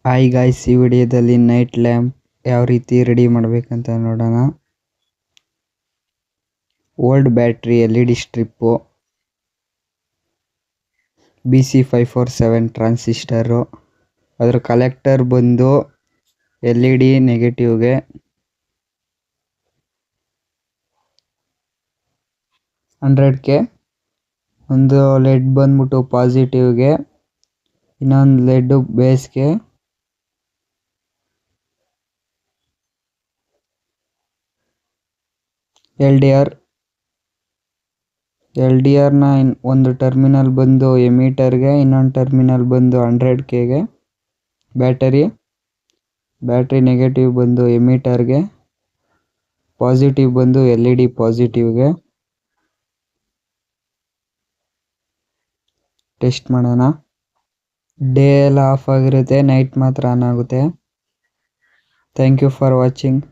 Hi guys, ಈ ವಿಡಿಯೋದಲ್ಲಿ night lamp ಯಾವ ರೀತಿ ರೆಡಿ ಮಾಡಬೇಕಂತ ನೋಡೋಣ. Old battery LED strip, BC547 transistor, ಅದರ ಕಲೆಕ್ಟರ್ ಬಂದು LED ನೆಗೆಟಿವ್ಗೆ, $100K, ಒಂದು ಲೆಡ್ ಬಂದ್ಬಿಟ್ಟು ಪಾಸಿಟಿವ್ಗೆ, ಇನ್ನೊಂದು ಲೆಡ್ ಬೇಸ್ಗೆ, LDR ನ ಒಂದು ಟರ್ಮಿನಲ್ ಬಂದು ಎಮಿಟರ್ಗೆ, ಇನ್ನೊಂದು ಟರ್ಮಿನಲ್ ಬಂದು 100Kಗೆ, ಬ್ಯಾಟ್ರಿ ನೆಗೆಟಿವ್ ಬಂದು ಎಮಿಟರ್ಗೆ, ಪಾಸಿಟಿವ್ ಬಂದು LED ಪಾಸಿಟಿವ್ಗೆ. ಟೆಸ್ಟ್ ಮಾಡೋಣ. ಡೇ ಎಲ್ಲ ಆಫ್ ಆಗಿರುತ್ತೆ, ನೈಟ್ ಮಾತ್ರ ಆನ್ ಆಗುತ್ತೆ. Thank you for watching.